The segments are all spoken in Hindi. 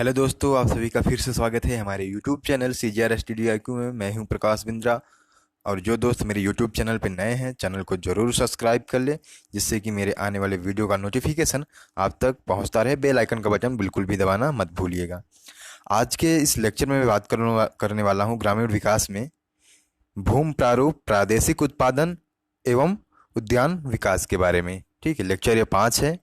हेलो दोस्तों, आप सभी का फिर से स्वागत है हमारे YouTube channel CGR studio IQ में। मैं हूं प्रकाश बिंद्रा। और जो दोस्त मेरे यूट्यूब चैनल पर नए हैं, चैनल को ज़रूर सब्सक्राइब कर ले, जिससे कि मेरे आने वाले वीडियो का नोटिफिकेशन आप तक पहुंचता रहे। बेल आइकन का बटन बिल्कुल भी दबाना मत भूलिएगा। आज के इस लेक्चर में मैं बात करने वाला हूँ ग्रामीण विकास में भूमि प्रारूप, प्रादेशिक उत्पादन एवं उद्यान विकास के बारे में। ठीक है, लेक्चर ये 5 है।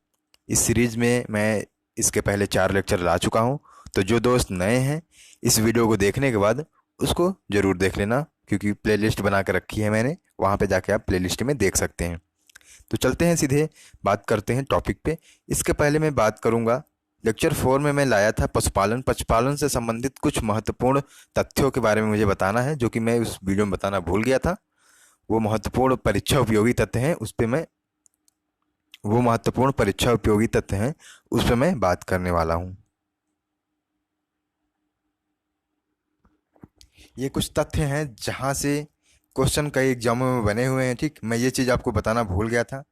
इस सीरीज में मैं इसके पहले 4 लेक्चर ला चुका हूँ। तो जो दोस्त नए हैं, इस वीडियो को देखने के बाद उसको ज़रूर देख लेना, क्योंकि प्लेलिस्ट बना कर रखी है मैंने, वहाँ पे जाके आप प्लेलिस्ट में देख सकते हैं। तो चलते हैं, सीधे बात करते हैं टॉपिक पे। इसके पहले मैं बात करूँगा, लेक्चर 4 में मैं लाया था पशुपालन। पशुपालन से संबंधित कुछ महत्वपूर्ण तथ्यों के बारे में मुझे बताना है, जो कि मैं उस वीडियो में बताना भूल गया था। वो महत्वपूर्ण परीक्षा उपयोगी तथ्य हैं, उस पर मैं वो महत्वपूर्ण परीक्षा उपयोगी तथ्य हैं, उस पर मैं बात करने वाला हूँ। ये कुछ तथ्य हैं जहाँ से क्वेश्चन कई एग्जामों में बने हुए हैं। ठीक, मैं ये चीज़ आपको बताना भूल गया था,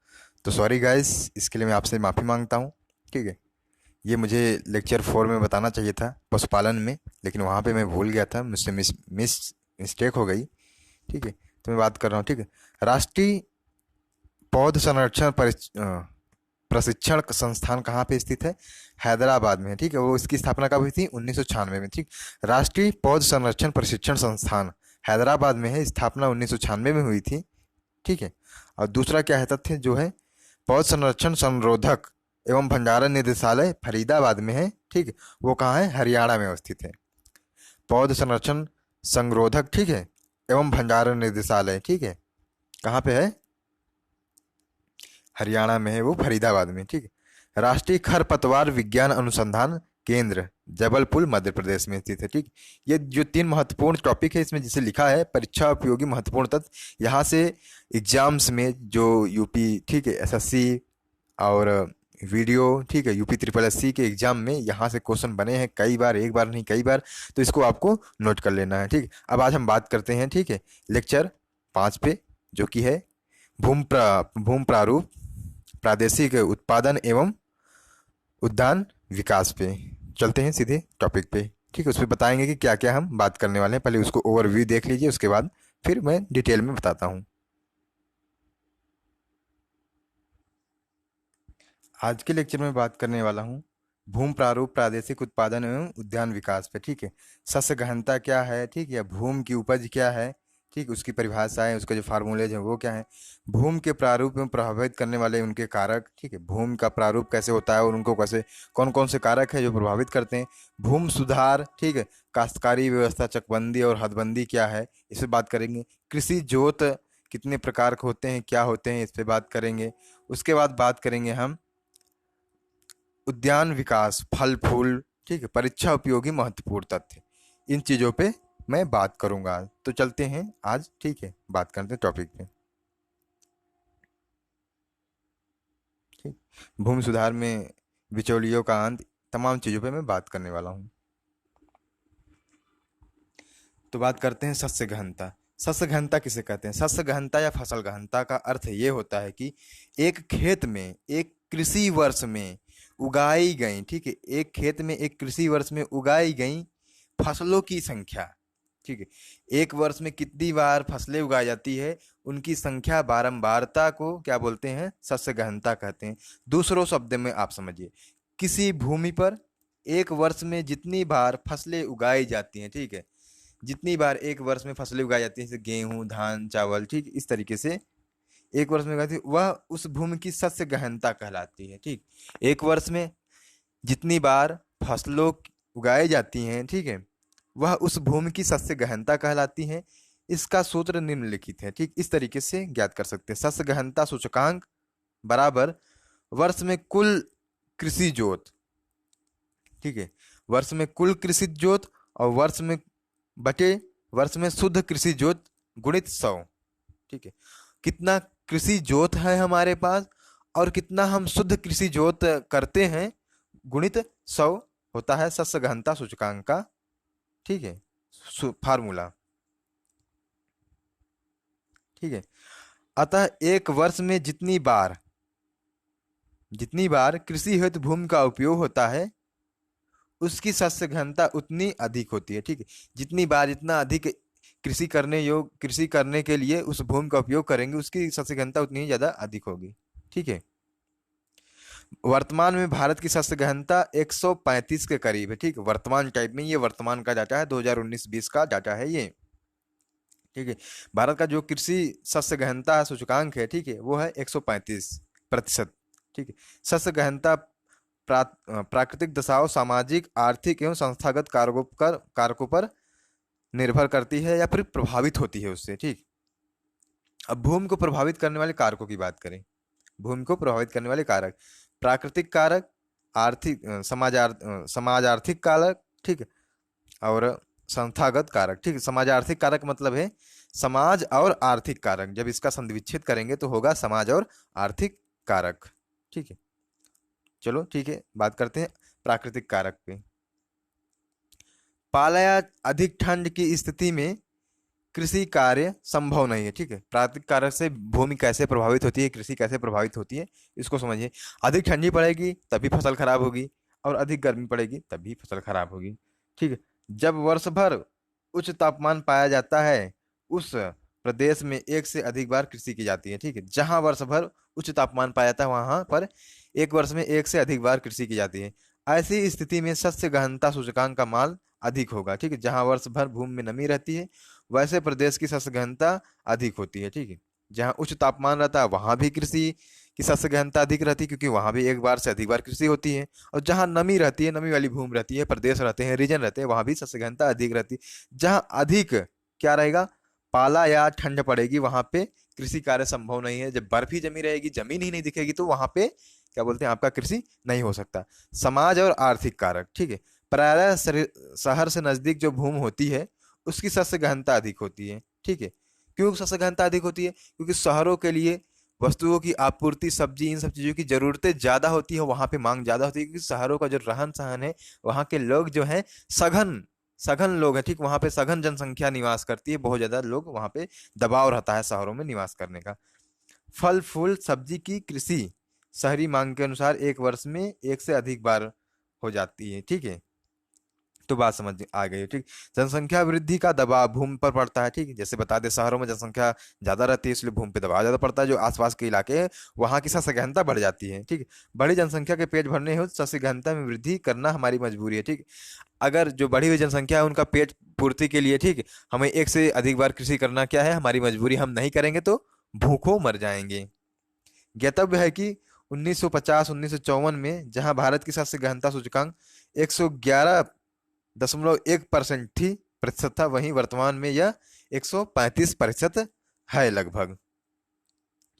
तो सॉरी गाइस, इसके लिए मैं आपसे माफ़ी मांगता हूँ। ठीक है, ये मुझे लेक्चर 4 में बताना चाहिए था पशुपालन में, लेकिन वहाँ पे मैं भूल गया था, मुझसे मिस्टेक हो गई। ठीक है, तो मैं बात कर रहा हूँ। ठीक है, राष्ट्रीय पौध संरक्षण प्रशिक्षण संस्थान कहाँ पे स्थित है? हैदराबाद में है। ठीक है, वो इसकी स्थापना कब हुई थी? 1996 में। ठीक, राष्ट्रीय पौध संरक्षण प्रशिक्षण संस्थान हैदराबाद में है, स्थापना 1996 में हुई थी। ठीक है, और दूसरा क्या है तथ्य जो है, पौध संरक्षण संरोधक एवं भंडारण निदेशालय फरीदाबाद में है। ठीक है, वो कहाँ है? हरियाणा में अवस्थित है। पौध संरक्षण संरोधक, ठीक है, एवं भंडारण निदेशालय, ठीक है, कहाँ पे है? हरियाणा में है, वो फरीदाबाद में। ठीक है, राष्ट्रीय खरपतवार विज्ञान अनुसंधान केंद्र जबलपुर मध्य प्रदेश में स्थित है। ठीक, ये जो 3 महत्वपूर्ण टॉपिक है इसमें जिसे लिखा है परीक्षा उपयोगी महत्वपूर्ण तथ्य, यहाँ से एग्जाम्स में जो यूपी, ठीक है, एसएससी और वीडियो, ठीक है, यूपी ट्रिपल एससी के एग्जाम में यहाँ से क्वेश्चन बने हैं कई बार, एक बार नहीं कई बार, तो इसको आपको नोट कर लेना है। ठीक, अब आज हम बात करते हैं, ठीक है, लेक्चर 5 पे, जो कि है भूमि प्रारूप, प्रादेशिक उत्पादन एवं उद्यान विकास पे। चलते हैं सीधे टॉपिक पे। ठीक है, उस पर बताएंगे कि क्या क्या हम बात करने वाले हैं। पहले उसको ओवरव्यू देख लीजिए, उसके बाद फिर मैं डिटेल में बताता हूँ। आज के लेक्चर में बात करने वाला हूँ भूमि प्रारूप, प्रादेशिक उत्पादन एवं उद्यान विकास पे। ठीक है, सस्य गहनता क्या है, ठीक है, भूमि की उपज क्या है, ठीक, उसकी परिभाषा है, उसके जो फार्मूलेज हैं वो क्या है, भूमि के प्रारूप में प्रभावित करने वाले उनके कारक, ठीक है, भूमि का प्रारूप कैसे होता है और उनको कैसे, कौन कौन से कारक हैं जो प्रभावित करते हैं, भूमि सुधार, ठीक है, काश्तकारी व्यवस्था, चकबंदी और हदबंदी क्या है, इस पर बात करेंगे। कृषि जोत कितने प्रकार के होते हैं, क्या होते हैं, इस पर बात करेंगे। उसके बाद बात करेंगे हम उद्यान विकास, फल फूल, ठीक है, परीक्षा उपयोगी महत्वपूर्ण तथ्य, इन चीज़ों पे मैं बात करूंगा। तो चलते हैं आज, ठीक है, बात करते हैं टॉपिक पे। ठीक, भूमि सुधार में बिचौलियों का अंत, तमाम चीज़ों पे मैं बात करने वाला हूँ। तो बात करते हैं सस्य गहनता। सस्य गहनता किसे कहते हैं? सस्य गहनता या फसल गहनता का अर्थ ये होता है कि एक खेत में, एक कृषि वर्ष में उगाई गई, ठीक है, एक खेत में एक कृषि वर्ष में उगाई गई फसलों की संख्या, ठीक है, एक वर्ष में कितनी बार फसलें उगाई जाती है, उनकी संख्या, बारंबारता को क्या बोलते हैं? सस्य गहनता कहते हैं। दूसरों शब्द में आप समझिए, किसी भूमि पर एक वर्ष में जितनी बार फसलें उगाई जाती हैं, ठीक है, जितनी बार एक वर्ष में फसलें उगाई जाती हैं, जैसे गेहूं, धान, चावल, ठीक, इस तरीके से एक वर्ष में उगाती है, वह उस भूमि की सस्य गहनता कहलाती है। ठीक, एक वर्ष में जितनी बार फसलों उगाई जाती हैं, ठीक है, वह उस भूमि की सस्य गहनता कहलाती है। इसका सूत्र निम्नलिखित है। ठीक, इस तरीके से ज्ञात कर सकते हैं। सस्य गहनता सूचकांक बराबर वर्ष में कुल कृषि जोत, ठीक है, वर्ष में कुल कृषि जोत और वर्ष में बटे वर्ष में शुद्ध कृषि जोत गुणित 100। ठीक है, कितना कृषि जोत है हमारे पास और कितना हम शुद्ध कृषि जोत करते हैं, गुणित 100 होता है सस्य गहनता सूचकांक का, ठीक है, फार्मूला। ठीक है, अतः एक वर्ष में जितनी बार कृषि हेतु भूमि का उपयोग होता है, उसकी शस्य घनता उतनी अधिक होती है। ठीक है, जितनी बार जितना अधिक कृषि करने के लिए उस भूमि का उपयोग करेंगे, उसकी शस्य घनता उतनी ही ज्यादा अधिक होगी। ठीक है, वर्तमान में भारत की शस्य गहनता 135 के करीब है। ठीक है, वर्तमान टाइप में, ये वर्तमान का डाटा है, 2019-20 का डाटा है ये। ठीक है, भारत का जो कृषि शस्य गहनता सूचकांक है, ठीक है, वो है 135%। ठीक है, शस्य गहनता प्राकृतिक दशाओं, सामाजिक, आर्थिक एवं संस्थागत कारकों पर निर्भर करती है या फिर प्रभावित होती है उससे। ठीक, अब भूमि को प्रभावित करने वाले कारकों की बात करें। भूमि को प्रभावित करने वाले कारक, प्राकृतिक कारक, समाज आर्थिक कारक, ठीक है, और संस्थागत कारक। ठीक है, समाज आर्थिक कारक मतलब है समाज और आर्थिक कारक, जब इसका संधिविच्छेद करेंगे तो होगा समाज और आर्थिक कारक। ठीक है, चलो ठीक है, बात करते हैं प्राकृतिक कारक पे। पाला या अधिक ठंड की स्थिति में कृषि कार्य संभव नहीं है। ठीक है, प्राकृतिक कारक से भूमि कैसे प्रभावित होती है, कृषि कैसे प्रभावित होती है, इसको समझिए। अधिक ठंडी पड़ेगी तभी फसल खराब होगी, और अधिक गर्मी पड़ेगी तभी फसल खराब होगी। ठीक है, जब वर्ष भर उच्च तापमान पाया जाता है, उस प्रदेश में एक से अधिक बार कृषि की जाती है। ठीक है, जहां वर्ष भर उच्च तापमान पाया जाता है वहां पर एक वर्ष में एक से अधिक बार कृषि की जाती है। ऐसी स्थिति में शस्य गहनता सूचकांक का मान अधिक होगा। ठीक है, जहां वर्ष भर भूमि में नमी रहती है वैसे प्रदेश की शस्य गहनता अधिक होती है। ठीक है, जहाँ उच्च तापमान रहता है वहां भी कृषि की शस्य गहनता अधिक रहती है, क्योंकि वहां भी एक बार से अधिक बार कृषि होती है। और जहाँ नमी रहती है, नमी वाली भूमि रहती है, प्रदेश रहते हैं, रीजन रहते हैं, वहां भी शस्य गहनता अधिक रहती है। जहाँ अधिक क्या रहेगा, पाला या ठंड पड़ेगी, वहां पे कृषि कार्य संभव नहीं है। जब बर्फ ही जमी रहेगी, जमीन ही नहीं दिखेगी, तो वहां पे क्या बोलते हैं, आपका कृषि नहीं हो सकता। समाज और आर्थिक कारक, ठीक है, प्रायः शहर से नजदीक जो भूमि होती है उसकी शस्य गहनता अधिक होती है। ठीक है, क्यों शस्य गहनता अधिक होती है, क्योंकि शहरों के लिए वस्तुओं की आपूर्ति, सब्जी, इन सब चीजों की जरूरतें ज्यादा होती है, वहां पे मांग ज्यादा होती है, क्योंकि शहरों का जो रहन सहन है, वहां के लोग जो है सघन सघन लोग हैं। ठीक, वहां पे सघन जनसंख्या निवास करती है, बहुत ज्यादा लोग वहां पे दबाव रहता है शहरों में निवास करने का। फल फूल सब्जी की कृषि शहरी मांग के अनुसार एक वर्ष में एक से अधिक बार हो जाती है। ठीक है, तो बात समझ आ गई। ठीक, जनसंख्या वृद्धि का दबाव भूमि पर पड़ता है। ठीक, जैसे बता दें, शहरों में जनसंख्या ज्यादा रहती है, इसलिए भूमि पे दबाव ज्यादा पड़ता है। जो आसपास के इलाके हैं वहां की शस्य गहनता बढ़ जाती है। ठीक, बड़ी जनसंख्या के पेट भरने हो शस्य गहनता में वृद्धि करना हमारी मजबूरी है। ठीक, अगर जो बढ़ी हुई जनसंख्या है उनका पेट पूर्ति के लिए, ठीक, हमें एक से अधिक बार कृषि करना क्या है, हमारी मजबूरी। हम नहीं करेंगे तो भूखों मर जाएंगे। ज्ञातव्य है कि 1950-1954 में जहां भारत की शस्य गहनता सूचकांक 111.1% थी प्रतिशत था, वहीं वर्तमान में यह 135% है लगभग।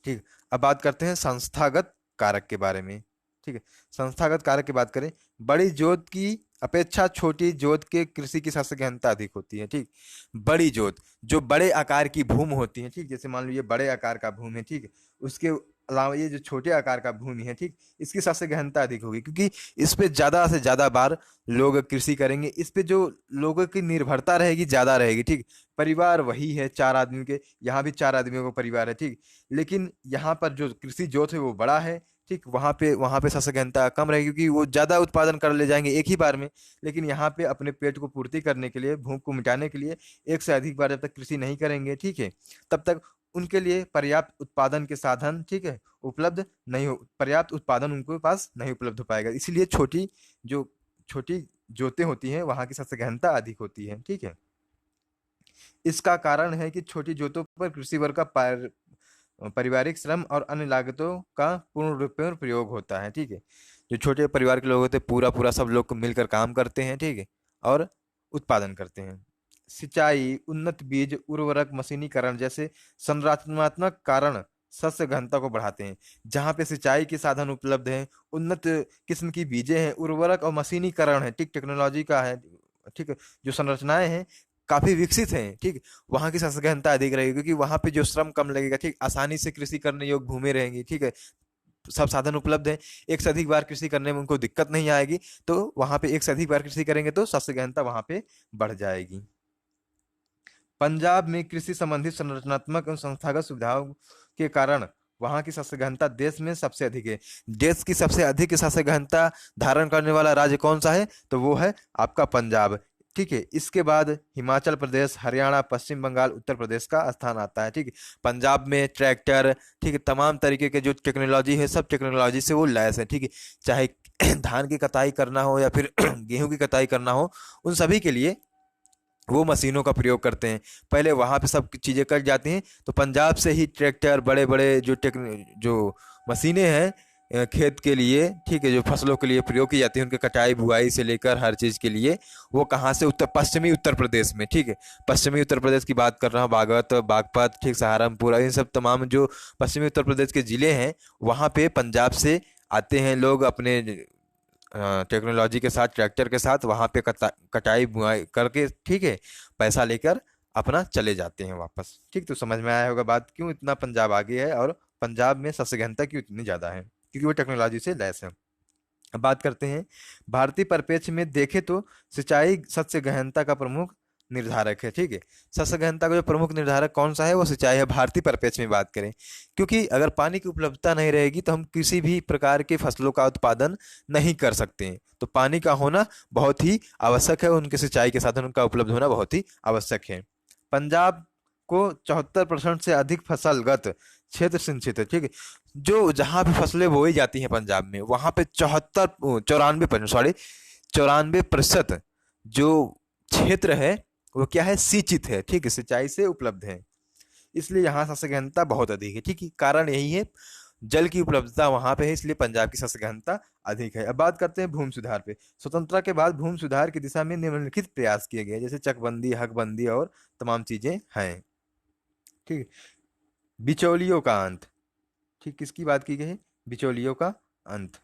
ठीक, अब बात करते हैं संस्थागत कारक के बारे में। ठीक है, संस्थागत कारक की बात करें, बड़ी जोत की अपेक्षा छोटी जोत के कृषि की शस्य गहनता अधिक होती है। ठीक, बड़ी जोत जो बड़े आकार की भूमि होती है, ठीक, जैसे मान लो ये बड़े आकार का भूमि है, ठीक, उसके अलावा ये जो छोटे आकार का भूमि है, ठीक, इसकी शस्य गहनता अधिक होगी, क्योंकि इस पे ज्यादा से ज्यादा बार लोग कृषि करेंगे। इस पे जो लोगों की निर्भरता रहेगी ज्यादा रहेगी। ठीक, परिवार वही है 4 आदमी के, यहाँ भी 4 आदमियों का परिवार है। ठीक, लेकिन यहाँ पर जो कृषि जोत है वो बड़ा है। ठीक, वहां पे शस्य गहनता कम रहेगी, क्योंकि वो ज्यादा उत्पादन कर ले जाएंगे एक ही बार में। लेकिन यहाँ पे अपने पेट को पूर्ति करने के लिए, भूख को मिटाने के लिए एक से अधिक बार जब तक कृषि नहीं करेंगे, ठीक है, तब तक उनके लिए पर्याप्त उत्पादन के साधन, ठीक है, उपलब्ध नहीं हो, पर्याप्त उत्पादन उनके पास नहीं उपलब्ध हो पाएगा। इसीलिए छोटी जोतें होती हैं वहां की शस्य गहनता अधिक होती है। ठीक है, इसका कारण है कि छोटी जोतों पर कृषि वर्ग का पारिवारिक श्रम और अन्य लागतों का पूर्ण रूप में प्रयोग होता है। ठीक है, जो छोटे परिवार के लोग होते हैं, पूरा पूरा सब लोग मिलकर काम करते हैं। ठीक है, और उत्पादन करते हैं। सिंचाई, उन्नत बीज, उर्वरक, मशीनीकरण जैसे संरचनात्मक कारण शस्य घनता को बढ़ाते हैं। जहाँ पे सिंचाई के साधन उपलब्ध हैं, उन्नत किस्म की बीजें हैं, उर्वरक और मशीनीकरण है, ठीक, टेक्नोलॉजी का है, ठीक है, जो संरचनाएं हैं काफी विकसित हैं, ठीक, वहां की शस्य गहनता अधिक रहेगी, क्योंकि वहां पे जो श्रम कम लगेगा। ठीक, आसानी से कृषि करने योग्य भूमि रहेंगी। ठीक है, सब साधन उपलब्ध है, एक से अधिक बार कृषि करने में उनको दिक्कत नहीं आएगी, तो वहां पे एक से अधिक बार कृषि करेंगे तो शस्य गहनता वहां पे बढ़ जाएगी। पंजाब में कृषि संबंधित संरचनात्मक एवं संस्थागत सुविधाओं के कारण वहां की शस्त्र गहनता देश में सबसे अधिक है। देश की सबसे अधिक शस्त्र गहनता धारण करने वाला राज्य कौन सा है? तो वो है आपका पंजाब। ठीक है, इसके बाद हिमाचल प्रदेश, हरियाणा, पश्चिम बंगाल, उत्तर प्रदेश का स्थान आता है। ठीक है, पंजाब में ट्रैक्टर, ठीक है, तमाम तरीके के जो टेक्नोलॉजी है, सब टेक्नोलॉजी से वो लैस है। ठीक है, चाहे धान की कटाई करना हो या फिर गेहूं की कटाई करना हो, उन सभी के लिए वो मशीनों का प्रयोग करते हैं। पहले वहां पे सब चीजें कट जाती हैं, तो पंजाब से ही ट्रैक्टर, बड़े बड़े जो मशीनें हैं खेत के लिए, ठीक है, जो फसलों के लिए प्रयोग की जाती है, उनके कटाई बुआई से लेकर हर चीज के लिए, वो कहाँ से? पश्चिमी उत्तर प्रदेश में। ठीक है, पश्चिमी उत्तर प्रदेश की बात कर रहा हूँ, बागत, बागपत, ठीक, सहारनपुर, इन सब तमाम जो पश्चिमी उत्तर प्रदेश के जिले हैं, वहाँ पे पंजाब से आते हैं लोग अपने टेक्नोलॉजी के साथ, ट्रैक्टर के साथ, वहाँ पे कटाई बुआई करके, ठीक है, पैसा लेकर अपना चले जाते हैं वापस। ठीक, तो समझ में आया होगा बात, क्यों इतना पंजाब आगे है और पंजाब में सबसे गहनता क्यों इतनी ज़्यादा है, क्योंकि वो टेक्नोलॉजी से लैस है। अब बात करते हैं भारतीय परिप्रेक्ष्य में देखें तो सिंचाई सस्य गहनता का प्रमुख निर्धारक है। ठीक है, सस्य गहनता का जो प्रमुख निर्धारक कौन सा है? वो सिंचाई है, भारतीय परिप्रेक्ष्य में बात करें, क्योंकि अगर पानी की उपलब्धता नहीं रहेगी तो हम किसी भी प्रकार के फसलों का उत्पादन नहीं कर सकते हैं। तो पानी का होना बहुत ही आवश्यक है, उनके सिंचाई के साधन का उपलब्ध होना बहुत ही आवश्यक है। पंजाब को 74% से अधिक फसलगत क्षेत्र सिंचित है। ठीक है, जो जहां भी फसलें बोई जाती हैं पंजाब में, वहां पे 94% जो क्षेत्र है वो क्या है? सिंचित है। ठीक है, सिंचाई से उपलब्ध है, इसलिए यहाँ शस्य गहनता बहुत अधिक है। ठीक है, कारण यही है, जल की उपलब्धता वहां पे है, इसलिए पंजाब की शस्य गहनता अधिक है। अब बात करते हैं भूमि सुधार पे। स्वतंत्रता के बाद भूमि सुधार की दिशा में निम्नलिखित प्रयास किए गए, जैसे चकबंदी, हकबंदी और तमाम चीजें हैं। ठीक है, बिचौलियों का अंत। ठीक, किसकी बात की गई है? बिचौलियों का अंत।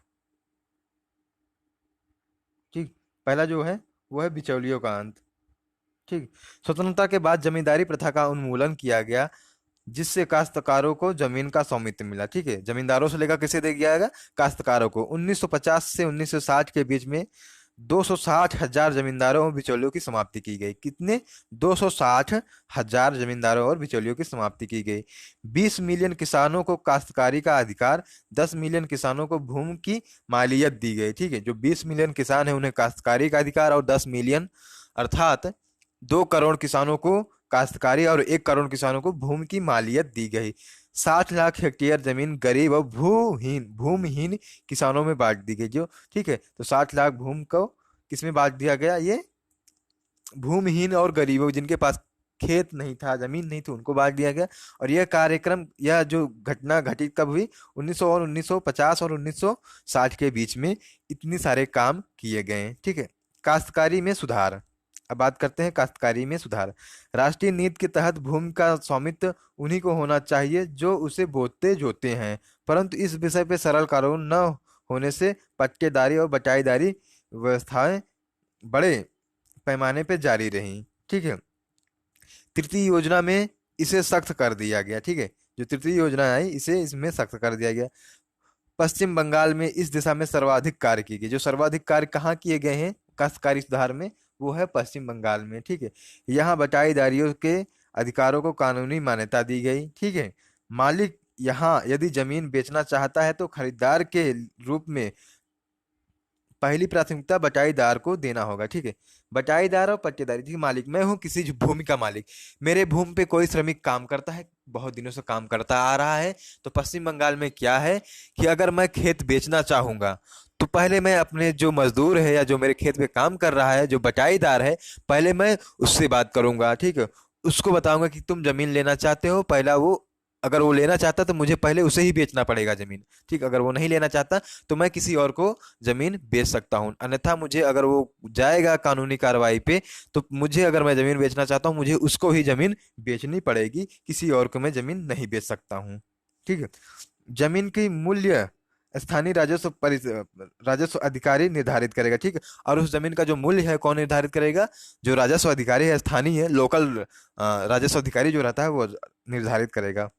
ठीक, पहला जो है वो है बिचौलियों का अंत। ठीक, स्वतंत्रता के बाद जमींदारी प्रथा का उन्मूलन किया गया, जिससे काश्तकारों को जमीन का स्वामित्व मिला। ठीक है, जमींदारों से लेकर किसे दे दिया गया? काश्तकारों को। 1950 से 1960 के बीच में 260,000 जमींदारों और बिचौलियों की समाप्ति की गई। कितने? 260,000 जमींदारों और बिचौलियों की समाप्ति की गई। 20 मिलियन किसानों को काश्तकारी का अधिकार, 10 मिलियन किसानों को भूमि की मालियत दी गई। ठीक है, जो 20 मिलियन किसान है उन्हें काश्तकारी का अधिकार, और 10 मिलियन अर्थात 2 करोड़ किसानों को काश्तकारी और 1 करोड़ किसानों को भूमि की मालियत दी गई। 60 लाख हेक्टेयर जमीन गरीब और भूमिहीन किसानों में बांट दी गई। जो, ठीक है, तो 60 लाख भूमि को किसमें बांट दिया गया? ये भूमिहीन और गरीबों, जिनके पास खेत नहीं था, जमीन नहीं थी, उनको बांट दिया गया। और यह कार्यक्रम, यह जो घटना घटित कब हुई? 1950 और 1960 के बीच में इतनी सारे काम किए गए। ठीक है, काश्तकारी में सुधार। अब बात करते हैं काश्तकारी में सुधार। राष्ट्रीय नीति के तहत भूमि का स्वामित्व उन्हीं को होना चाहिए जो उसे बोते जोते हैं, परंतु इस विषय पे सरल कानून न होने से पट्टेदारी और बटाईदारी व्यवस्थाएं बड़े पैमाने पे जारी रही। ठीक है, तृतीय योजना में इसे सख्त कर दिया गया। ठीक है, जो तृतीय योजना आई इसे इसमें सख्त कर दिया गया। पश्चिम बंगाल में इस दिशा में सर्वाधिक कार्य किए गए। जो सर्वाधिक कार्य कहाँ किए गए हैं काश्तकारी सुधार में? वो है पश्चिम बंगाल में। ठीक है, यहाँ बटाईदारियों के अधिकारों को कानूनी मान्यता दी गई। ठीक है, मालिक यहाँ यदि जमीन बेचना चाहता है तो खरीदार के रूप में पहली प्राथमिकता बटाईदार को देना होगा। ठीक है, बटाईदार और पट्टेदारी। ठीक, मालिक मैं हूँ किसी भूमि का मालिक, मेरे भूमि पे कोई श्रमिक काम करता है, बहुत दिनों से काम करता आ रहा है। तो पश्चिम बंगाल में क्या है कि अगर मैं खेत बेचना चाहूंगा तो पहले मैं अपने जो मजदूर है या जो मेरे खेत पे काम कर रहा है, जो बटाईदार है, पहले मैं उससे बात करूंगा। ठीक है, उसको बताऊंगा कि तुम जमीन लेना चाहते हो। पहला वो, अगर वो लेना चाहता तो मुझे पहले उसे ही बेचना पड़ेगा जमीन। ठीक, अगर वो नहीं लेना चाहता तो मैं किसी और को जमीन बेच सकता हूँ, अन्यथा मुझे, अगर वो जाएगा कानूनी कार्रवाई पे, तो मुझे, अगर मैं जमीन बेचना चाहता हूँ, मुझे उसको ही जमीन बेचनी पड़ेगी, किसी और को मैं जमीन नहीं बेच सकता हूँ। ठीक है, जमीन की मूल्य स्थानीय राजस्व अधिकारी निर्धारित करेगा। ठीक है, और उस जमीन का जो मूल्य है कौन निर्धारित करेगा? जो राजस्व अधिकारी है, स्थानीय लोकल राजस्व अधिकारी जो रहता है वो निर्धारित करेगा।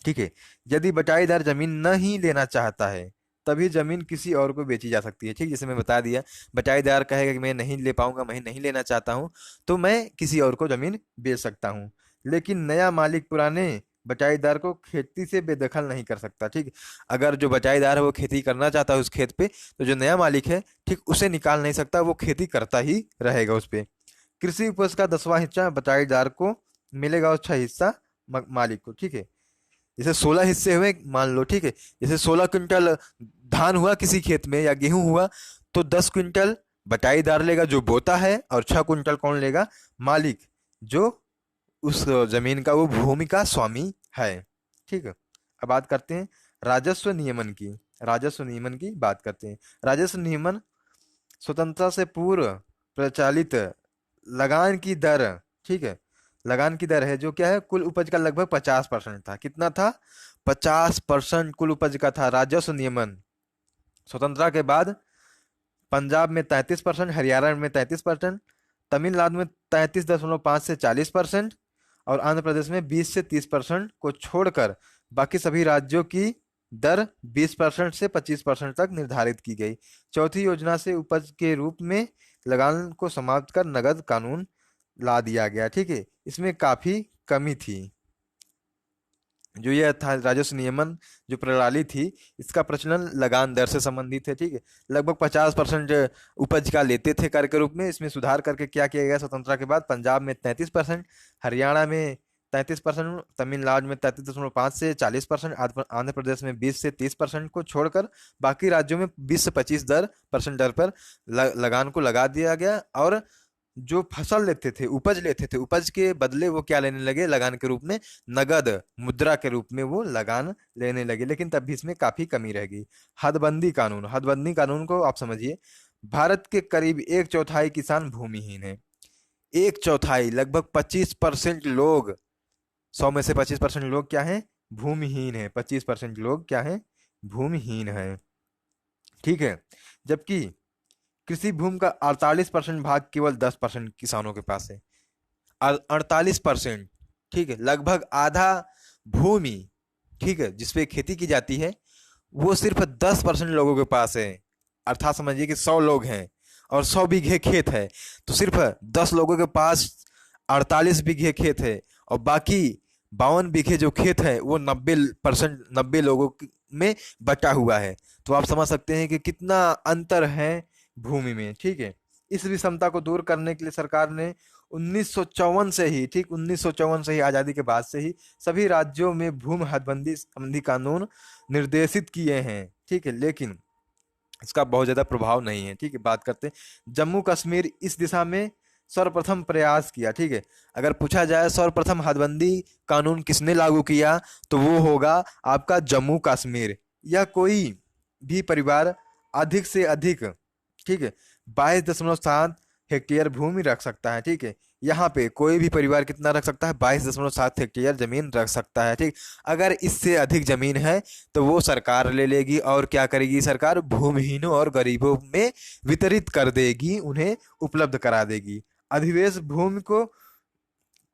ठीक है, यदि बटाईदार जमीन नहीं लेना चाहता है तभी जमीन किसी और को बेची जा सकती है। ठीक, जैसे मैं बता दिया, बटाईदार कहेगा कि मैं नहीं ले पाऊंगा, मैं नहीं लेना चाहता हूं, तो मैं किसी और को जमीन बेच सकता हूं। लेकिन नया मालिक पुराने बटाईदार को खेती से बेदखल नहीं कर सकता। ठीक, अगर जो बटाईदार है वो खेती करना चाहता है उस खेत पे, तो जो नया मालिक है ठीक उसे निकाल नहीं सकता, वो खेती करता ही रहेगा उस पे। कृषि उपज का 10वां हिस्सा बटाईदार को मिलेगा और 6 हिस्सा मालिक को। ठीक है, जैसे 16 हिस्से हुए मान लो। ठीक है, जैसे 16 क्विंटल धान हुआ किसी खेत में या गेहूं हुआ, तो 10 क्विंटल बटाईदार लेगा जो बोता है, और 6 क्विंटल कौन लेगा? मालिक, जो उस जमीन का, वो भूमि का स्वामी है। ठीक है, अब बात करते हैं राजस्व नियमन की। राजस्व नियमन की बात करते हैं। राजस्व नियमन स्वतंत्रता से पूर्व प्रचलित लगान की दर। ठीक है, लगान की दर है जो क्या है, कुल उपज का लगभग 50% था। कितना था? 50% कुल उपज का था राजस्व नियमन। स्वतंत्रता के बाद पंजाब में 33%, हरियाणा में 33%, तमिलनाडु में 33.5 से 40%, और आंध्र प्रदेश में 20 से 30% को छोड़कर बाकी सभी राज्यों की दर 20% से 25% तक निर्धारित की गई। चौथी योजना से उपज के रूप में लगान को समाप्त कर नगद कानून ला दिया गया। ठीक है, इसमें काफी कमी थी। जो यह था राजस्व नियमन जो प्रणाली थी, इसका प्रचलन लगान दर से संबंधित है। ठीक है, लगभग 50% उपज का लेते थे कर के रूप में। इसमें सुधार करके क्या किया गया स्वतंत्रता के बाद? पंजाब में 33%, हरियाणा में 33%, तमिलनाडु में 33.5 से 40%, आंध्र प्रदेश में 20 से 30% को छोड़कर बाकी राज्यों में 20 से 25% दर पर लगान को लगा दिया गया। और जो फसल लेते थे, उपज लेते थे, उपज के बदले वो क्या लेने लगे लगान के रूप में? नगद मुद्रा के रूप में वो लगान लेने लगे। लेकिन तब भी इसमें काफी कमी रह गई। हदबंदी कानून। हदबंदी कानून को आप समझिए, भारत के करीब 1/4 किसान भूमिहीन है। 1/4, लगभग 25% लोग, 100 में से 25% लोग क्या है? भूमिहीन है। 25% लोग क्या है? भूमिहीन है। ठीक है, जबकि कृषि भूमि का 48% भाग केवल 10% किसानों के पास है। 48%। ठीक है, लगभग आधा भूमि, ठीक है, जिसपे खेती की जाती है, वो सिर्फ 10% लोगों के पास है। अर्थात समझिए कि 100 लोग हैं और 100 बीघे खेत है, तो सिर्फ 10 लोगों के पास 48 बीघे खेत है, और बाकी 52 बीघे जो खेत है वो 90%, 90 लोगों में बटा हुआ है। तो आप समझ सकते हैं कि कितना अंतर है भूमि में। ठीक है, इस विषमता को दूर करने के लिए सरकार ने 1954 से ही, ठीक 1954 से ही, आजादी के बाद से ही सभी राज्यों में भूमि हदबंदी संबंधी कानून निर्देशित किए हैं। ठीक है, लेकिन इसका बहुत ज्यादा प्रभाव नहीं है। ठीक है, बात करते हैं जम्मू कश्मीर इस दिशा में सर्वप्रथम प्रयास किया। ठीक है, अगर पूछा जाए सर्वप्रथम हदबंदी कानून किसने लागू किया, तो वो होगा आपका जम्मू कश्मीर। या कोई भी परिवार अधिक से अधिक, ठीक है, 22.7 हेक्टेयर भूमि रख सकता है। ठीक है, यहाँ पे कोई भी परिवार कितना रख सकता है? 22.7 हेक्टेयर जमीन रख सकता है। ठीक, अगर इससे अधिक जमीन है तो वो सरकार ले लेगी, और क्या करेगी सरकार? भूमिहीनों और गरीबों में वितरित कर देगी, उन्हें उपलब्ध करा देगी। अधिवेश भूमि को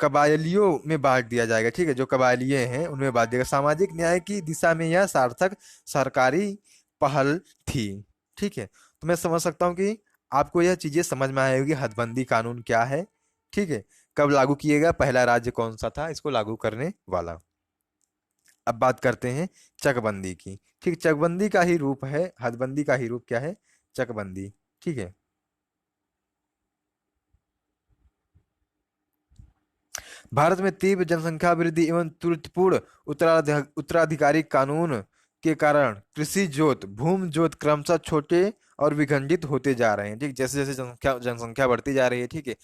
कबायलियों में बांट दिया जाएगा। ठीक है, जो कबायलिये हैं उनमें बांट दिया। सामाजिक न्याय की दिशा में यह सार्थक सरकारी पहल थी। ठीक है, तो मैं समझ सकता हूँ कि आपको यह चीजें समझ में आएगी हदबंदी कानून क्या है। ठीक है, कब लागू किएगा, पहला राज्य कौन सा था इसको लागू करने वाला। अब बात करते हैं चकबंदी की। ठीक, चकबंदी का ही रूप है, हदबंदी का ही रूप क्या है? चकबंदी। ठीक है, भारत में तीव्र जनसंख्या वृद्धि एवं त्रुटिपूर्ण उत्तराधिकारी कानून के कारण कृषि जोत, भूमि जोत क्रमशः छोटे और विखंडित होते जा रहे हैं। ठीक, जैसे जैसे जनसंख्या बढ़ती जा रही है, ठीक है,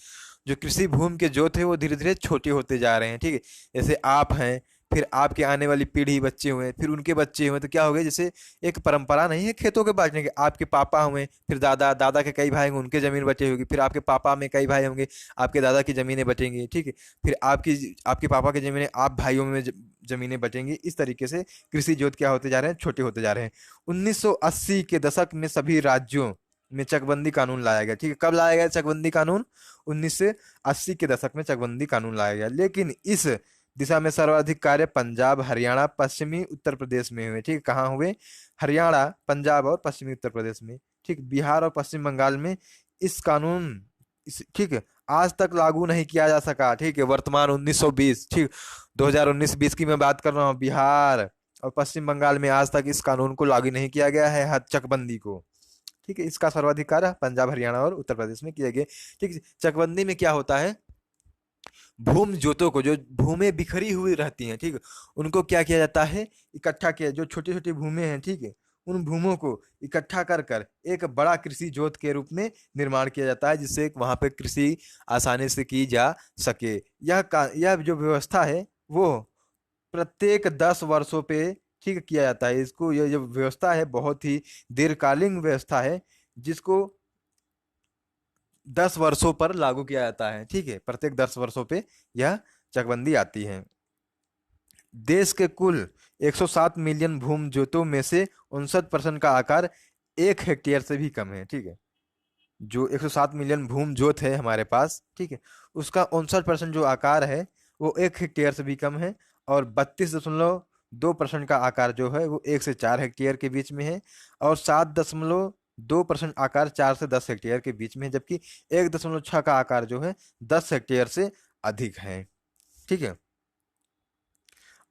जो कृषि भूमि के जोत है वो धीरे धीरे छोटे होते जा रहे हैं। ठीक है, जैसे आप हैं, फिर आपके आने वाली पीढ़ी बच्चे हुए, फिर उनके बच्चे हुए, तो क्या हो गया? जैसे एक परंपरा नहीं है खेतों के बांटने की, आपके पापा हुए, फिर दादा, दादा के कई भाई होंगे, उनके जमीन बचे होगी, फिर आपके पापा में कई भाई होंगे, आपके दादा की जमीनें बचेंगी। ठीक है, फिर आपके पापा की जमीनें आप भाइयों में जमीनें बचेंगी। इस तरीके से कृषि जोत क्या होते जा रहे हैं? छोटे होते जा रहे हैं। 1980 के दशक में सभी राज्यों में चकबंदी कानून लाया गया। ठीक है, कब लाया गया चकबंदी कानून? 1980 के दशक में चकबंदी कानून लाया गया। लेकिन इस दिशा में सर्वाधिक कार्य पंजाब, हरियाणा, पश्चिमी उत्तर प्रदेश में हुए। ठीक, कहाँ हुए? हरियाणा, पंजाब और पश्चिमी उत्तर प्रदेश में। ठीक, बिहार और पश्चिम बंगाल में इस कानून ठीक है आज तक लागू नहीं किया जा सका। ठीक है, वर्तमान 1920, ठीक 2019-20 की मैं बात कर रहा हूँ, बिहार और पश्चिम बंगाल में आज तक इस कानून को लागू नहीं किया गया है, हद चकबंदी को। ठीक है, इसका सर्वाधिकार पंजाब, हरियाणा और उत्तर प्रदेश में किए गए। ठीक है, चकबंदी में क्या होता है, भूमि जोतों को, जो भूमि बिखरी हुई रहती हैं, ठीक है, उनको क्या किया जाता है, इकट्ठा किया, जो छोटी छोटी भूमि हैं, ठीक है, उन भूमों को इकट्ठा कर कर एक बड़ा कृषि जोत के रूप में निर्माण किया जाता है, जिससे वहां पे कृषि आसानी से की जा सके। यह जो व्यवस्था है वो प्रत्येक 10 वर्षों पे, ठीक है, किया जाता है। इसको, यह जो व्यवस्था है बहुत ही दीर्घकालीन व्यवस्था है, जिसको 10 वर्षों पर लागू किया जाता है। ठीक है, प्रत्येक 10 वर्षों पे यह चकबंदी आती है। देश के कुल 107 मिलियन भूमि जोतों में से 59% का आकार 1 हेक्टेयर से भी कम है। ठीक है, जो 107 मिलियन भूमि जोत है हमारे पास, ठीक है, उसका 59% जो आकार है वो 1 हेक्टेयर से भी कम है। और 32.2% का आकार जो है वो 1 से 4 हेक्टेयर के बीच में है। और 7.2% आकार 4 से 10 हेक्टेयर के बीच में है, जबकि 1.6 का आकार जो है 10 हेक्टेयर से अधिक है। ठीक है,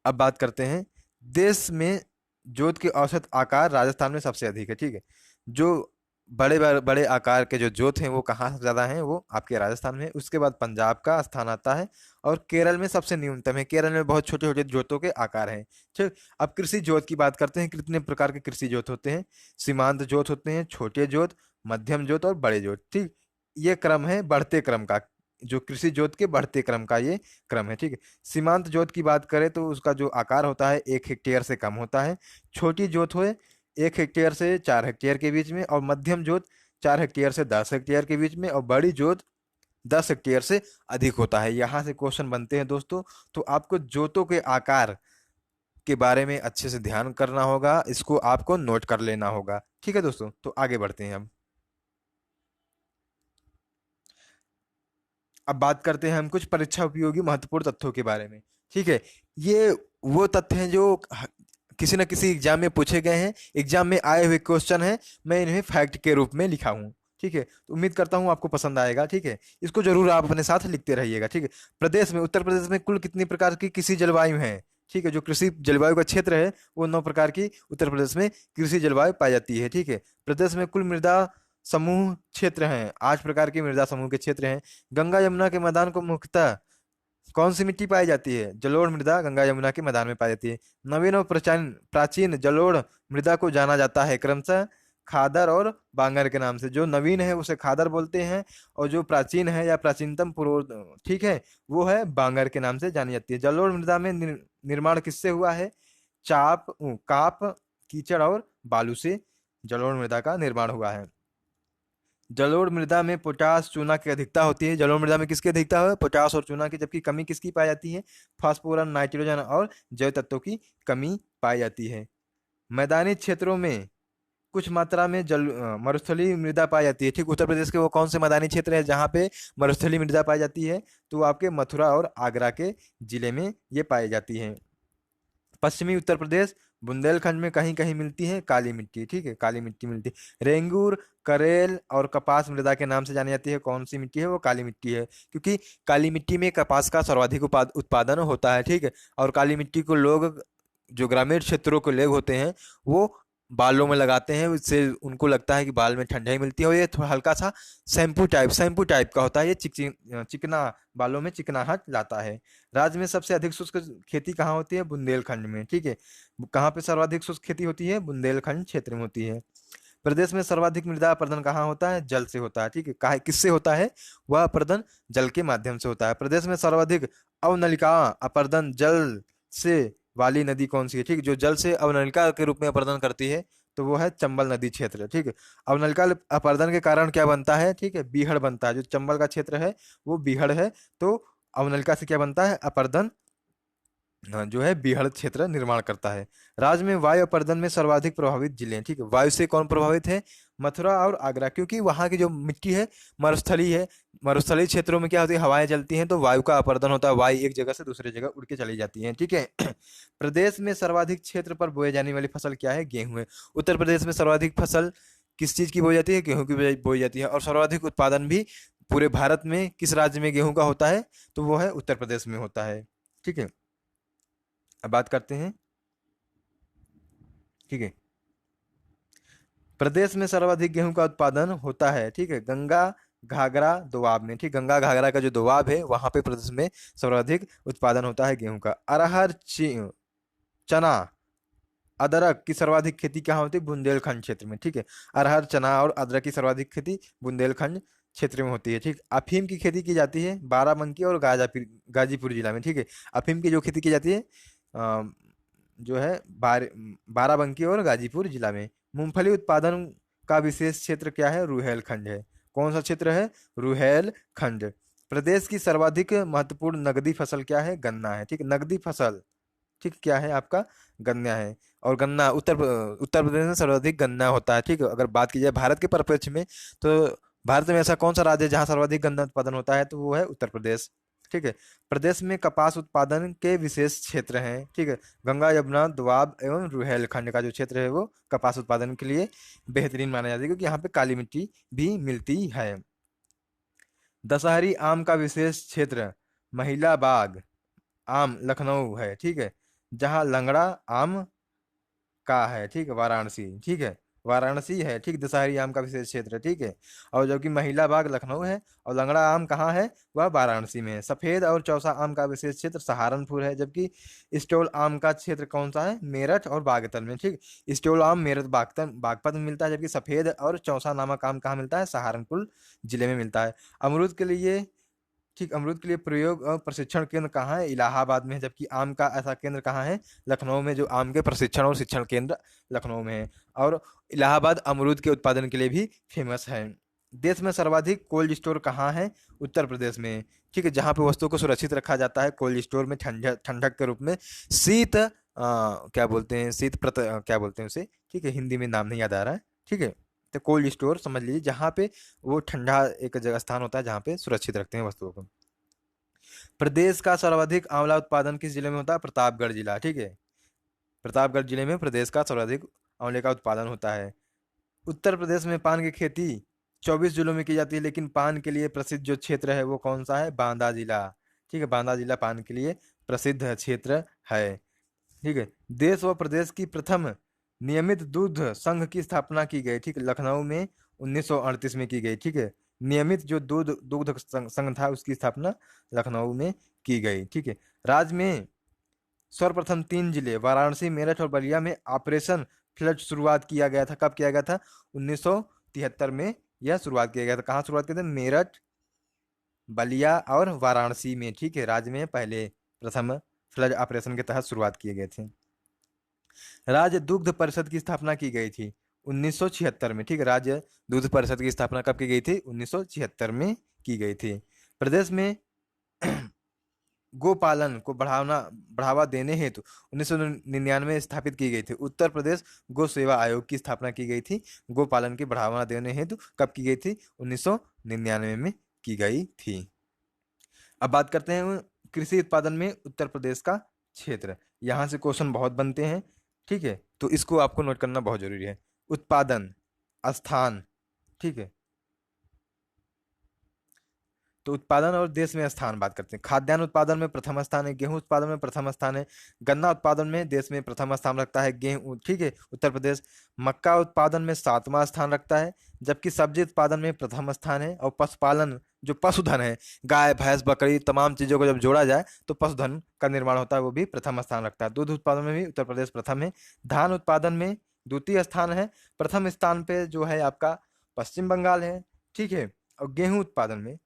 अब बात करते हैं, देश में जोत के औसत आकार राजस्थान में सबसे अधिक है। ठीक है, जो बड़े बड़े बड़े आकार के जो जोत हैं वो कहाँ से ज़्यादा हैं, वो आपके राजस्थान में है। उसके बाद पंजाब का स्थान आता है, और केरल में सबसे न्यूनतम है। केरल में बहुत छोटे छोटे जोतों के आकार हैं। ठीक, अब कृषि जोत की बात करते हैं, कितने प्रकार के कृषि जोत होते हैं। सीमांत जोत होते हैं, छोटे जोत, मध्यम जोत और बड़े जोत। ठीक, ये क्रम है बढ़ते क्रम का, जो कृषि जोत के बढ़ते क्रम का ये क्रम है। ठीक है, सीमांत जोत की बात करें तो उसका जो आकार होता है 1 हेक्टेयर से कम होता है। छोटी जोत हो 1 हेक्टेयर से 4 हेक्टेयर के बीच में, और मध्यम जोत 4 हेक्टेयर से 10 हेक्टेयर के बीच में, और बड़ी जोत 10 हेक्टेयर से अधिक होता है। यहाँ से क्वेश्चन बनते हैं दोस्तों, तो आपको जोतों के आकार के बारे में अच्छे से ध्यान करना होगा, इसको आपको नोट कर लेना होगा। ठीक है दोस्तों, तो आगे बढ़ते हैं अब बात करते हैं हम कुछ परीक्षा उपयोगी महत्वपूर्ण तथ्यों के बारे में। ठीक है, ये वो तथ्य हैं जो किसी न किसी एग्जाम में पूछे गए हैं, एग्जाम में आए हुए क्वेश्चन हैं, मैं इन्हें फैक्ट के रूप में लिखा हूँ। ठीक है, तो उम्मीद करता हूँ आपको पसंद आएगा। ठीक है, इसको जरूर आप अपने साथ लिखते रहिएगा। ठीक है, प्रदेश में, उत्तर प्रदेश में कुल कितनी प्रकार की कृषि जलवायु है। ठीक है, जो कृषि जलवायु का क्षेत्र है वो 9 प्रकार की उत्तर प्रदेश में कृषि जलवायु पाई जाती है। ठीक है, प्रदेश में कुल मृदा समूह क्षेत्र हैं, 8 प्रकार के मृदा समूह के क्षेत्र हैं। गंगा यमुना के मैदान को मुख्यतः कौन सी मिट्टी पाई जाती है, जलोढ़ मृदा गंगा यमुना के मैदान में पाई जाती है। नवीन और प्राचीन प्राचीन जलोढ़ मृदा को जाना जाता है क्रमशः खादर और बांगर के नाम से। जो नवीन है उसे खादर बोलते हैं, और जो प्राचीन है या प्राचीनतम पूर्व, ठीक है, वो है बांगर के नाम से जानी जाती है। जलोढ़ मृदा में निर्माण किससे हुआ है, काप, कीचड़ और बालू से जलोढ़ मृदा का निर्माण हुआ है। जलोढ़ मृदा में पोटास चूना की अधिकता होती है। जलोढ़ मृदा में किसकी अधिकता है, पोटास और चूना की, जबकि कमी किसकी पाई जाती है, फास्फोरस, नाइट्रोजन और जैव तत्वों की कमी पाई जाती है। मैदानी क्षेत्रों में कुछ मात्रा में मरुस्थलीय मृदा पाई जाती है। ठीक, उत्तर प्रदेश के वो कौन से मैदानी क्षेत्र है जहाँ पे मरुस्थलीय मृदा पाई जाती है, तो आपके मथुरा और आगरा के जिले में ये पाई जाती है। पश्चिमी उत्तर प्रदेश, बुंदेलखंड में कहीं कहीं मिलती है काली मिट्टी। ठीक है, काली मिट्टी मिलती है। रेंगूर, करेल और कपास मृदा के नाम से जानी जाती है। कौन सी मिट्टी है, वो काली मिट्टी है, क्योंकि काली मिट्टी में कपास का सर्वाधिक उत्पादन होता है। ठीक है, और काली मिट्टी को लोग, जो ग्रामीण क्षेत्रों के लोग होते हैं, वो बालों में लगाते हैं, उससे उनको लगता है कि बाल में ठंडाई मिलती है। और ये थोड़ा हल्का सा शैम्पू टाइप का होता है, ये चिकना, बालों में चिकनाहट लाता है। राज्य में सबसे अधिक शुष्क खेती कहाँ होती है, बुंदेलखंड में। ठीक है, कहाँ पे सर्वाधिक शुष्क खेती होती है, बुंदेलखंड क्षेत्र में होती है। प्रदेश में सर्वाधिक मृदा अपरदन कहाँ होता है, जल से होता है। ठीक है, कहा किससे होता है, वह अपरदन जल के माध्यम से होता है। प्रदेश में सर्वाधिक अवनलिका अपरदन जल से वाली नदी कौन सी है। ठीक है, जो जल से अवनलिका के रूप में अपरदन करती है, तो वो है चंबल नदी क्षेत्र। ठीक है, अवनलिका अपरदन के कारण क्या बनता है, ठीक है, बीहड़ बनता है। जो चंबल का क्षेत्र है वो बीहड़ है, तो अवनलिका से क्या बनता है, अपरदन जो है बीहड़ क्षेत्र निर्माण करता है। राज्य में वायु अपर्दन में सर्वाधिक प्रभावित जिले हैं। ठीक है, वायु से कौन प्रभावित है, मथुरा और आगरा, क्योंकि वहाँ की जो मिट्टी है मरुस्थलीय है। मरुस्थलीय क्षेत्रों में क्या होती है, हवाएं चलती हैं, तो वायु का अपर्दन होता है, वायु एक जगह से दूसरे जगह उड़ के चली जाती है। ठीक है, प्रदेश में सर्वाधिक क्षेत्र पर बोई जाने वाली फसल क्या है, गेहूं है। उत्तर प्रदेश में सर्वाधिक फसल किस चीज की बोई जाती है, गेहूं की बोई जाती है। और सर्वाधिक उत्पादन भी पूरे भारत में किस राज्य में गेहूं का होता है, तो वो है उत्तर प्रदेश में होता है। ठीक है, अब बात करते हैं, ठीक है, प्रदेश में सर्वाधिक गेहूं का उत्पादन होता है, ठीक है, गंगा घाघरा दोआब में, ठीक, गंगा घाघरा का जो दोआब है वहां पे प्रदेश में सर्वाधिक उत्पादन होता है गेहूं का। अरहर, चना, अदरक की सर्वाधिक खेती कहाँ होती है? बुंदेलखंड क्षेत्र में, ठीक है। अरहर, चना और अदरक की सर्वाधिक खेती बुंदेलखंड क्षेत्र में होती है, ठीक। अफीम की खेती की जाती है बाराबंकी और गाजीपुर जिला में, ठीक है। अफीम की जो खेती की जाती है जो है बाराबंकी और गाजीपुर जिला में। मूंगफली उत्पादन का विशेष क्षेत्र क्या है? रुहेलखंड है। कौन सा क्षेत्र है? रुहेलखंड। प्रदेश की सर्वाधिक महत्वपूर्ण नगदी फसल क्या है? गन्ना है, ठीक। नगदी फसल, ठीक, क्या है आपका? गन्ना है। और गन्ना उत्तर प्रदेश में सर्वाधिक गन्ना होता है, ठीक है। अगर बात की जाए भारत के परिप्रेक्ष्य में, तो भारत में ऐसा कौन सा राज्य है जहाँ सर्वाधिक गन्ना उत्पादन होता है? तो वो है उत्तर प्रदेश, ठीक है। प्रदेश में कपास उत्पादन के विशेष क्षेत्र हैं, ठीक है। गंगा, यमुना, दोआब एवं रुहेलखंड का जो क्षेत्र है वो कपास उत्पादन के लिए बेहतरीन माना जाता है, क्योंकि यहाँ पे काली मिट्टी भी मिलती है। दशहरी आम का विशेष क्षेत्र महिला बाग आम लखनऊ है, ठीक है। जहाँ लंगड़ा आम का है, ठीक है, वाराणसी, ठीक है, वाराणसी है, ठीक। दशहरी आम का विशेष क्षेत्र है, ठीक है। और जबकि महिला बाग लखनऊ है और लंगड़ा आम कहाँ है? वह वाराणसी में है। सफेद और चौसा आम का विशेष क्षेत्र सहारनपुर है, जबकि स्टोल आम का क्षेत्र कौन सा है? मेरठ और बागपत में, ठीक। स्टोल आम मेरठ बागपत में मिलता है, जबकि सफेद और चौसा नामक आम कहाँ मिलता है? सहारनपुर जिले में मिलता है। अमरूद के लिए, ठीक, अमरूद के लिए प्रयोग और प्रशिक्षण केंद्र कहाँ है? इलाहाबाद में है। जबकि आम का ऐसा केंद्र कहाँ है? लखनऊ में, जो आम के प्रशिक्षण और शिक्षण केंद्र लखनऊ में है। और इलाहाबाद अमरूद के उत्पादन के लिए भी फेमस है। देश में सर्वाधिक कोल्ड स्टोर कहाँ है? उत्तर प्रदेश में, ठीक है। जहाँ पे वस्तुओं को सुरक्षित रखा जाता है कोल्ड स्टोर में, ठंडक के रूप में। क्या बोलते हैं, क्या बोलते हैं उसे, ठीक है, हिंदी में नाम नहीं याद आ रहा है, ठीक है। तो कोल्ड स्टोर समझ लीजिए, जहाँ पे वो ठंडा एक जगह स्थान होता है जहाँ पे सुरक्षित रखते हैं वस्तुओं को। प्रदेश का सर्वाधिक आंवला उत्पादन किस जिले में होता है? प्रतापगढ़ जिला, ठीक है। प्रतापगढ़ जिले में प्रदेश का सर्वाधिक आंवले का उत्पादन होता है। उत्तर प्रदेश में पान की खेती 24 जिलों में की जाती है, लेकिन पान के लिए प्रसिद्ध जो क्षेत्र है वो कौन सा है? बांदा जिला, ठीक है। बांदा जिला पान के लिए प्रसिद्ध क्षेत्र है, ठीक है। देश व प्रदेश की प्रथम नियमित दूध संघ की स्थापना की गई, ठीक, लखनऊ में 1938 में की गई, ठीक है। नियमित जो दुग्ध संघ था उसकी स्थापना लखनऊ में की गई, ठीक है। राज्य में सर्वप्रथम 3 जिले वाराणसी, मेरठ और बलिया में ऑपरेशन फ्लड शुरुआत किया गया था। कब किया गया था? 1973 में यह शुरुआत किया गया था। कहाँ शुरुआत किया था? मेरठ, बलिया और वाराणसी में, ठीक है। राज्य में पहले प्रथम फ्लड ऑपरेशन के तहत शुरुआत किए गए थे। राज्य दुग्ध परिषद की स्थापना की गई थी 1976 में, ठीक है। राज्य दुग्ध परिषद की स्थापना कब की गई थी? 1976 में की गई थी। प्रदेश में गोपालन को बढ़ावा देने हेतु 1999 में स्थापित की गई थी उत्तर प्रदेश गो सेवा आयोग की स्थापना की गई थी। गोपालन की बढ़ावा देने हेतु कब की गई थी? 1999 में की गई थी। अब बात करते हैं कृषि उत्पादन में उत्तर प्रदेश का क्षेत्र। यहाँ से क्वेश्चन बहुत बनते हैं, ठीक है, तो इसको आपको नोट करना बहुत जरूरी है। उत्पादन स्थान, ठीक है, तो उत्पादन और देश में स्थान बात करते हैं। खाद्यान्न उत्पादन में प्रथम स्थान है, गेहूं उत्पादन में प्रथम स्थान है, गन्ना उत्पादन में देश में प्रथम स्थान रखता है गेहूं, ठीक है, उत्तर प्रदेश। मक्का उत्पादन में 7वां स्थान रखता है, जबकि सब्जी उत्पादन में प्रथम स्थान है। और पशुपालन, जो पशुधन है, गाय भैंस बकरी तमाम चीजों को जब जोड़ा जाए तो पशुधन का निर्माण होता है, वो भी प्रथम स्थान रखता है। दूध उत्पादन में भी उत्तर प्रदेश प्रथम है। धान उत्पादन में द्वितीय स्थान है। प्रथम स्थान पे जो है आपका पश्चिम बंगाल है, ठीक है। और गेहूं उत्पादन में,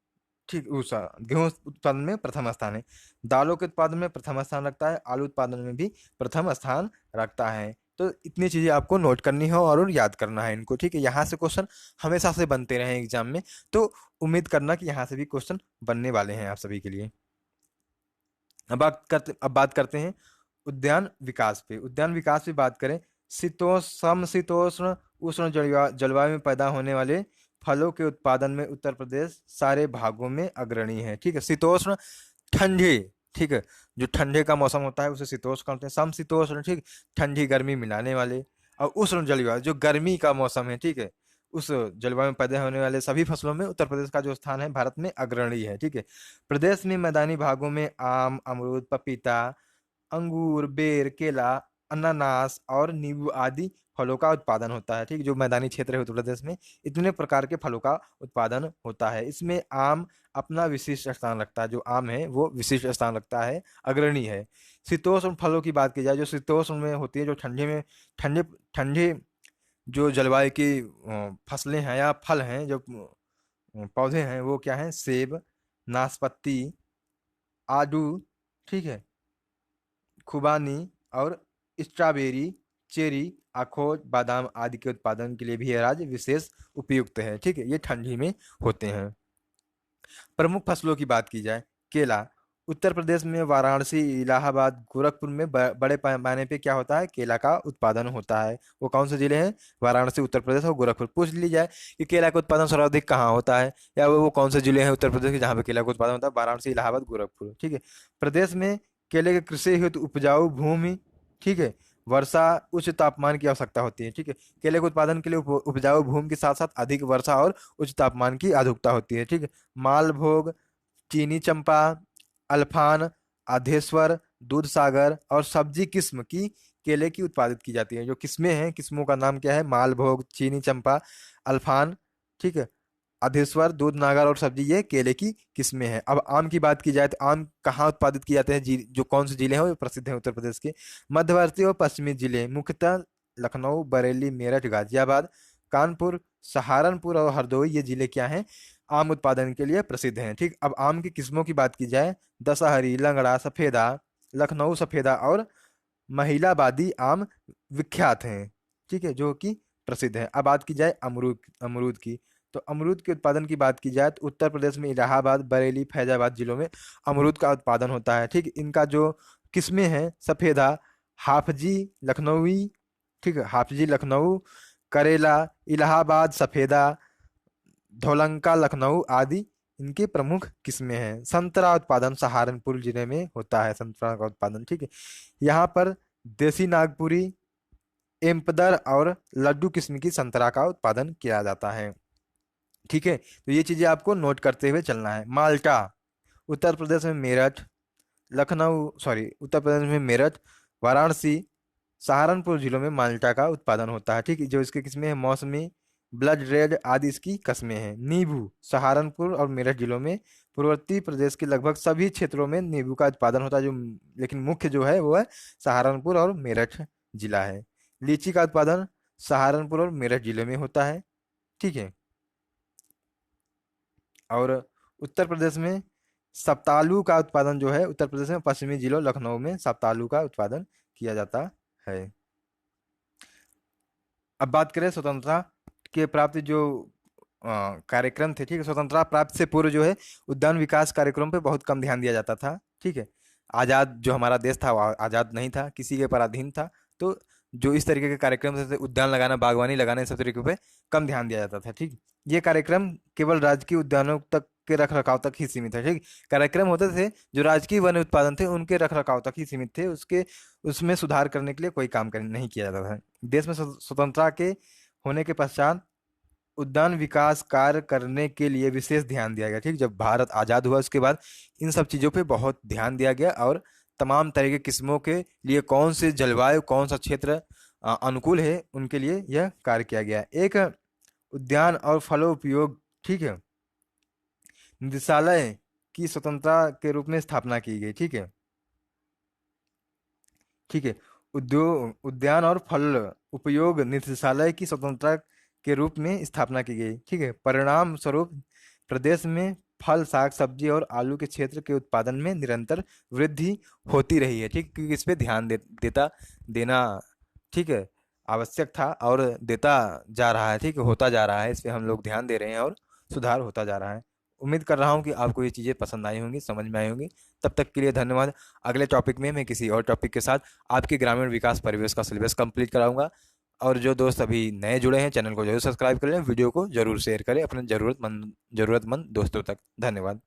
ठीक, उषा गेहूं उत्पादन में प्रथम स्थान है। दालों के उत्पादन में प्रथम स्थान रखता है। आलू उत्पादन में भी प्रथम स्थान रखता है। तो इतनी चीजें आपको नोट करनी हो और याद करना है इनको, ठीक है। यहाँ से क्वेश्चन हमेशा से बनते रहे एग्जाम में, तो उम्मीद करना कि यहाँ से भी क्वेश्चन बनने वाले हैं आप सभी के लिए। अब बात करते हैं उद्यान विकास पे। उद्यान विकास पे बात करें, समशीतोष्ण उष्ण जलवायु में पैदा होने वाले फलों के उत्पादन में उत्तर प्रदेश सारे भागों में अग्रणी है, ठीक है। शीतोष्ण ठंडे, ठीक है, जो ठंडे का मौसम होता है उसे शीतोष्ण कहते हैं। समशीतोष्ण, ठीक, ठंडी गर्मी मिलाने वाले। और उष्ण जलवायु जो गर्मी का मौसम है, ठीक है, उस जलवायु में पैदा होने वाले सभी फसलों में उत्तर प्रदेश का जो स्थान है भारत में अग्रणी है, ठीक है। प्रदेश में मैदानी भागों में आम, अमरूद, पपीता, अंगूर, बेर, केला, अनानास और नींबू आदि फलों का उत्पादन होता है। ठीक, जो मैदानी क्षेत्र है उत्तर प्रदेश में, इतने प्रकार के फलों का उत्पादन होता है। इसमें आम अपना विशिष्ट स्थान रखता है। जो आम है वो विशिष्ट स्थान रखता है, अग्रणी है। शीतोष्ण फलों की बात की जाए, जो शीतोष्ण में होती है, जो ठंडे में ठंडे ठंडे जो जलवायु की फसलें हैं या फल हैं, जो पौधे हैं, वो क्या हैं? सेब, नाशपाती, आड़ू, ठीक है, खुबानी और स्ट्रॉबेरी, चेरी, अखरोट, बादाम आदि के उत्पादन के लिए भी यह राज्य विशेष उपयुक्त है। ठीक है, ये ठंडी में होते हैं। प्रमुख फसलों की बात की जाए, केला। उत्तर प्रदेश में वाराणसी, इलाहाबाद, गोरखपुर में बड़े पैमाने पे क्या होता है? केला का उत्पादन होता है। वो कौन से जिले हैं? वाराणसी उत्तर प्रदेश और गोरखपुर। पूछ ली जाए कि केला का उत्पादन सर्वाधिक कहाँ होता है, या वो कौन से जिले हैं उत्तर प्रदेश के जहाँ पे केला का उत्पादन होता है? वाराणसी, इलाहाबाद, गोरखपुर। ठीक है, प्रदेश में केले के कृषि हेतु उपजाऊ भूमि, ठीक है, वर्षा, उच्च तापमान की आवश्यकता होती है। ठीक है, केले के उत्पादन के लिए उपजाऊ भूमि के साथ साथ अधिक वर्षा और उच्च तापमान की आवश्यकता होती है। ठीक है, मालभोग, चीनी चंपा, अल्फान, आधेश्वर, दूध सागर और सब्जी किस्म की केले की उत्पादित की जाती है। जो किस्में हैं, किस्मों का नाम क्या है? मालभोग, चीनी चंपा, अल्फान, ठीक है, अधेश्वर, दूध नागर और सब्जी, ये केले की किस्में हैं। अब आम की बात की जाए तो आम कहाँ उत्पादित किए जाते हैं? जो कौन से जिले हैं वो प्रसिद्ध हैं उत्तर प्रदेश के? मध्यवर्ती और पश्चिमी जिले, मुख्यतः लखनऊ, बरेली, मेरठ, गाजियाबाद, कानपुर, सहारनपुर और हरदोई, ये जिले क्या हैं? आम उत्पादन के लिए प्रसिद्ध हैं। ठीक, अब आम की किस्मों की बात की जाए, दशहरी, लंगड़ा, सफेदा, लखनऊ सफेदा और महिलाबादी आम विख्यात हैं। ठीक है, जो कि प्रसिद्ध है। अब बात की जाए अमरूद अमरूद की, तो अमरूद के उत्पादन की बात की जाए तो उत्तर प्रदेश में इलाहाबाद, बरेली, फैजाबाद जिलों में अमरूद का उत्पादन होता है। ठीक, इनका जो किस्में हैं, सफेदा, हाफजी लखनऊई, ठीक है, हाफजी लखनऊ, करेला, इलाहाबाद सफेदा, धौलंका लखनऊ आदि इनके प्रमुख किस्में हैं। संतरा उत्पादन सहारनपुर जिले में होता है, संतरा का उत्पादन। ठीक है, यहाँ पर देसी नागपुरी, एम्पदर और लड्डू किस्म की संतरा का उत्पादन किया जाता है। ठीक है, तो ये चीजें आपको नोट करते हुए चलना है। माल्टा, उत्तर प्रदेश में मेरठ, उत्तर प्रदेश में मेरठ, वाराणसी, सहारनपुर जिलों में माल्टा का उत्पादन होता है। ठीक है, जो इसके किस्में हैं, मौसमी, ब्लड रेड आदि इसकी किस्में हैं। नींबू, सहारनपुर और मेरठ जिलों में, पूर्ववर्ती प्रदेश के लगभग सभी क्षेत्रों में नींबू का उत्पादन होता है, जो लेकिन मुख्य जो है वो है सहारनपुर और मेरठ जिला है। लीची का उत्पादन सहारनपुर और मेरठ जिले में होता है। ठीक है, और उत्तर प्रदेश में सप्तालू का उत्पादन जो है, उत्तर प्रदेश में पश्चिमी जिलों लखनऊ में सप्तालू का उत्पादन किया जाता है। अब बात करें स्वतंत्रता के प्राप्ति जो कार्यक्रम थे। ठीक है, स्वतंत्रता प्राप्ति से पूर्व जो है उद्यान विकास कार्यक्रम पे बहुत कम ध्यान दिया जाता था। ठीक है, आजाद जो हमारा देश था वो आजाद नहीं था, किसी के पराधीन था। तो जो इस तरीके के कार्यक्रम थे, उद्यान लगाना, बागवानी लगाना, इस सब तरीके पे कम ध्यान दिया जाता था। ठीक, ये कार्यक्रम केवल राजकीय उद्यानों तक के रख रखाव तक ही सीमित है। ठीक, कार्यक्रम होते थे जो राजकीय वन उत्पादन थे उनके रख रखाव तक ही सीमित थे, उसके उसमें सुधार करने के लिए कोई काम नहीं किया जाता था। देश में स्वतंत्रता के होने के पश्चात उद्यान विकास कार्य करने के लिए विशेष ध्यान दिया गया। ठीक, जब भारत आज़ाद हुआ उसके बाद इन सब चीज़ों पे बहुत ध्यान दिया गया, और तमाम तरह के किस्मों के लिए कौन से जलवायु, कौन सा क्षेत्र अनुकूल है, उनके लिए यह कार्य किया गया। एक उद्यान और फलों उपयोग, ठीक है, निदेशालय की स्वतंत्रता के रूप में स्थापना की गई। ठीक है, ठीक है, उद्यान और फल उपयोग निदेशालय की स्वतंत्रता के रूप में स्थापना की गई। ठीक है, परिणाम स्वरूप प्रदेश में फल, साग सब्जी और आलू के क्षेत्र के उत्पादन में निरंतर वृद्धि होती रही है। ठीक, क्योंकि इस पे ध्यान देना, ठीक है, आवश्यक था और देता जा रहा है। ठीक, होता जा रहा है, इस पे हम लोग ध्यान दे रहे हैं और सुधार होता जा रहा है। उम्मीद कर रहा हूँ कि आपको ये चीज़ें पसंद आई होंगी, समझ में आई होंगी। तब तक के लिए धन्यवाद। अगले टॉपिक में मैं किसी और टॉपिक के साथ आपके ग्रामीण विकास परिवेश का सिलेबस कंप्लीट कराऊंगा। और जो दोस्त अभी नए जुड़े हैं, चैनल को जरूर सब्सक्राइब कर लें, वीडियो को जरूर शेयर करें अपने ज़रूरतमंद दोस्तों तक। धन्यवाद।